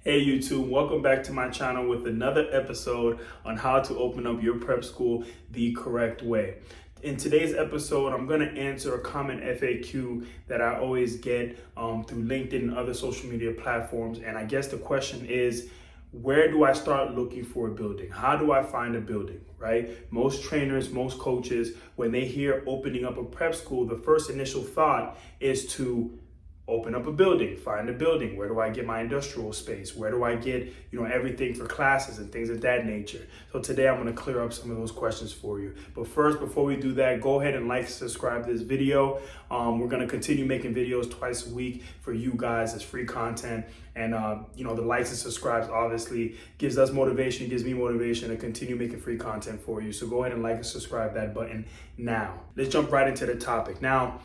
Hey YouTube, welcome back to my channel with another episode on how to open up your prep school the correct way. In today's episode, I'm going to answer a common FAQ that I always get through LinkedIn and other social media platforms. And I guess the question is, where do I start looking for a building? How do I find a building, right? Most trainers, most coaches, when they hear opening up a prep school, the first initial thought is to open up a building, find a building. Where do I get my industrial space? Where do I get, everything for classes and things of that nature? So today I'm going to clear up some of those questions for you. But first, before we do that, go ahead and like, subscribe to this video. We're going to continue making videos twice a week for you guys as free content. And, the likes and subscribes obviously gives us motivation, gives me motivation to continue making free content for you. So go ahead and like and subscribe that button now. Let's jump right into the topic. Now,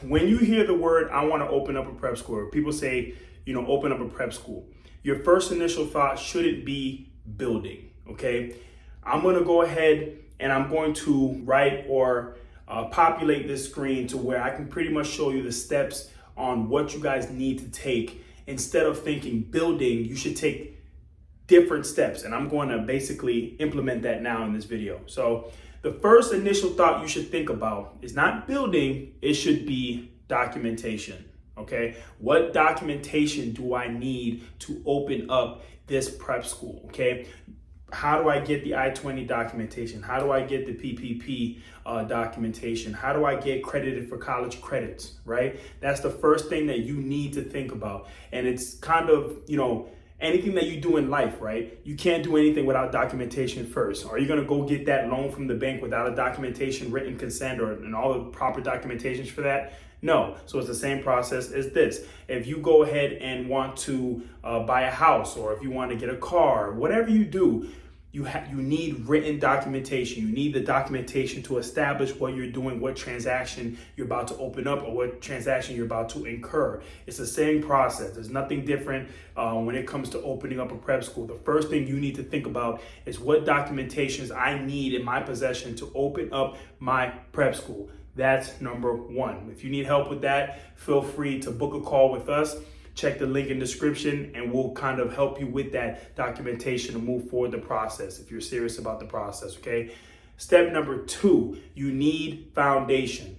when you hear the word, I want to open up a prep school, or people say, open up a prep school, your first initial thought shouldn't be building, okay? I'm going to go ahead and I'm going to write or populate this screen to where I can pretty much show you the steps on what you guys need to take. Instead of thinking building, you should take different steps. And I'm going to basically implement that now in this video. So the first initial thought you should think about is not building, it should be documentation, okay? What documentation do I need to open up this prep school, okay? How do I get the I-20 documentation? How do I get the PPP documentation? How do I get credited for college credits, right? That's the first thing that you need to think about. And it's kind of, anything that you do in life, right? You can't do anything without documentation first. Are you gonna go get that loan from the bank without a documentation, written consent, and all the proper documentations for that? No. So it's the same process as this. If you go ahead and want to buy a house, or if you want to get a car, whatever you do, you need written documentation. You need the documentation to establish what you're doing, what transaction you're about to open up, or what transaction you're about to incur. It's the same process. There's nothing different when it comes to opening up a prep school. The first thing you need to think about is what documentations I need in my possession to open up my prep school. That's number one. If you need help with that, feel free to book a call with us. Check the link in the description and we'll kind of help you with that documentation to move forward the process if you're serious about the process, okay? Step number two, you need foundation.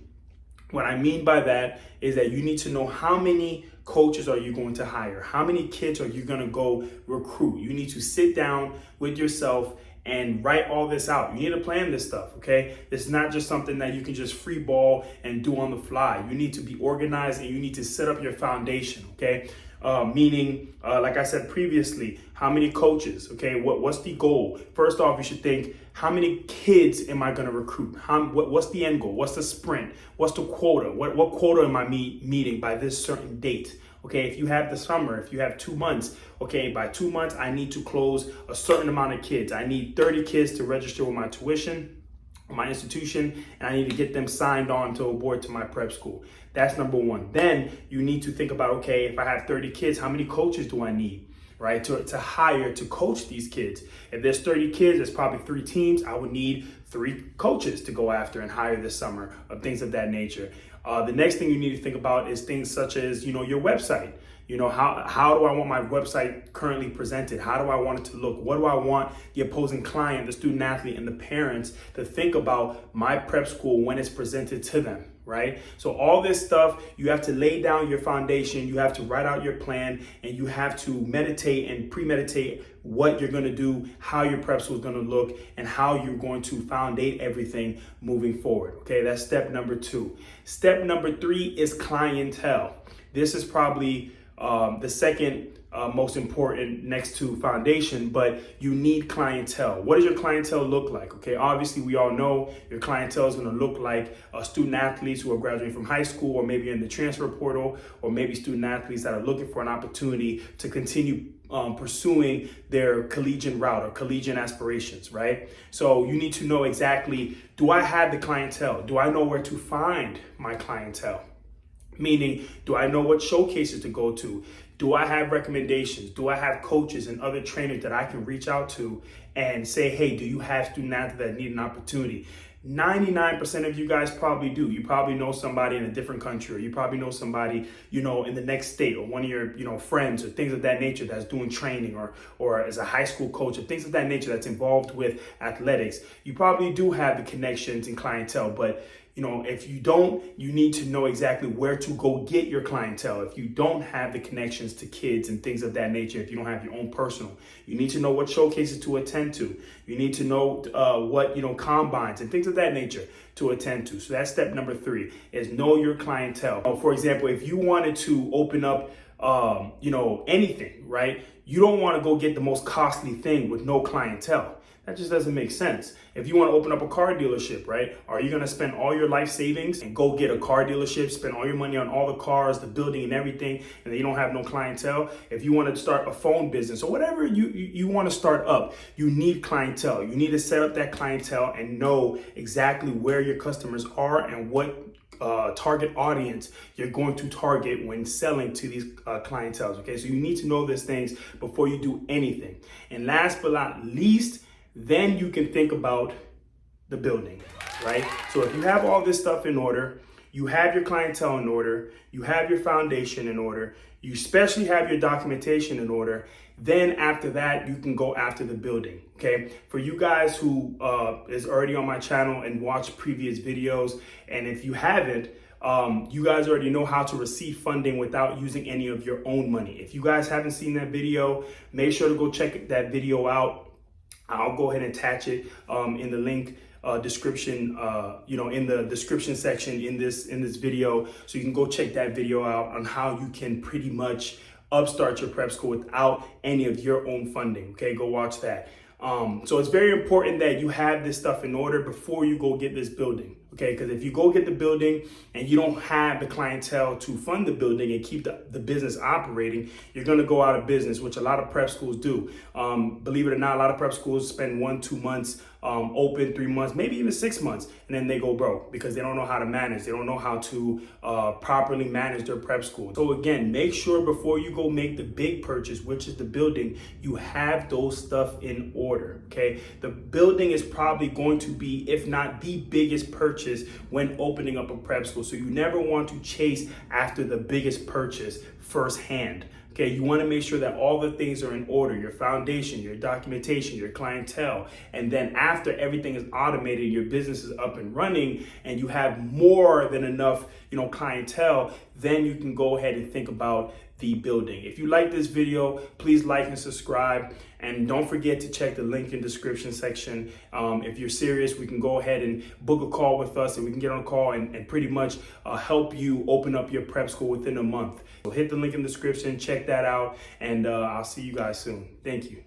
What I mean by that is that you need to know how many coaches are you going to hire? How many kids are you going to go recruit? You need to sit down with yourself and write all this out. You need to plan this stuff, okay? It's not just something that you can just free ball and do on the fly. You need to be organized and you need to set up your foundation, okay? Meaning, like I said previously, how many coaches, okay? What's the goal? First off, you should think, how many kids am I gonna recruit? What's the end goal? What's the sprint? What's the quota? What quota am I meeting by this certain date? Okay, if you have the summer, if you have 2 months, okay, by 2 months, I need to close a certain amount of kids. I need 30 kids to register with my tuition, my institution, and I need to get them signed on to board to my prep school. That's number one. Then you need to think about, okay, if I have 30 kids, how many coaches do I need, right, to hire to coach these kids? If there's 30 kids, there's probably 3 teams. I would need 3 coaches to go after and hire this summer, or things of that nature. The next thing you need to think about is things such as, your website. How do I want my website currently presented? How do I want it to look? What do I want the opposing client, the student athlete, and the parents to think about my prep school when it's presented to them, right? So all this stuff, you have to lay down your foundation, you have to write out your plan, and you have to meditate and premeditate what you're going to do, how your prep school is going to look, and how you're going to foundate everything moving forward. Okay, that's step number 2. Step number 3 is clientele. This is probably the second most important next to foundation, but you need clientele. What does your clientele look like? Okay, obviously we all know your clientele is going to look like student athletes who are graduating from high school, or maybe in the transfer portal, or maybe student athletes that are looking for an opportunity to continue pursuing their collegiate route or collegiate aspirations, right? So you need to know exactly, do I have the clientele? Do I know where to find my clientele? Meaning, do I know what showcases to go to? Do I have recommendations? Do I have coaches and other trainers that I can reach out to and say, hey, do you have student athletes that need an opportunity? 99% of you guys probably do. You probably know somebody in a different country, or you probably know somebody, in the next state, or one of your, friends or things of that nature that's doing training, or as a high school coach, or things of that nature that's involved with athletics. You probably do have the connections and clientele, but if you don't, you need to know exactly where to go get your clientele. If you don't have the connections to kids and things of that nature, if you don't have your own personal, you need to know what showcases to attend to. You need to know what, combines and things of that nature to attend to. So that's step number 3, is know your clientele. For example, if you wanted to open up, anything, right? You don't want to go get the most costly thing with no clientele. That just doesn't make sense. If you want to open up a car dealership, right? Are you going to spend all your life savings and go get a car dealership, spend all your money on all the cars, the building and everything, and then you don't have no clientele? If you want to start a phone business or whatever you want to start up, you need clientele. You need to set up that clientele and know exactly where your customers are and what target audience you're going to target when selling to these clienteles. Okay, so you need to know these things before you do anything. And last but not least, then you can think about the building, right? So if you have all this stuff in order, you have your clientele in order, you have your foundation in order, you especially have your documentation in order, then after that, you can go after the building, okay? For you guys who is already on my channel and watched previous videos, and if you haven't, you guys already know how to receive funding without using any of your own money. If you guys haven't seen that video, make sure to go check that video out. I'll go ahead and attach it in the link description, in the description section in this video, so you can go check that video out on how you can pretty much upstart your prep school without any of your own funding. Okay, go watch that. So it's very important that you have this stuff in order before you go get this building. Okay, because if you go get the building and you don't have the clientele to fund the building and keep the business operating, you're going to go out of business, which a lot of prep schools do. Believe it or not, a lot of prep schools spend 1-2 months open, 3 months, maybe even 6 months, and then they go broke because they don't know how to manage. They don't know how to properly manage their prep school. So again, make sure before you go make the big purchase, which is the building, you have those stuff in order. Okay, the building is probably going to be, if not the biggest purchase when opening up a prep school. So you never want to chase after the biggest purchase firsthand. Okay, you want to make sure that all the things are in order, your foundation, your documentation, your clientele. And then after everything is automated, your business is up and running, and you have more than enough, clientele, then you can go ahead and think about the building. If you like this video, please like and subscribe. And don't forget to check the link in the description section. If you're serious, we can go ahead and book a call with us, and we can get on a call and pretty much help you open up your prep school within a month. So hit the link in the description, check that out, and I'll see you guys soon. Thank you.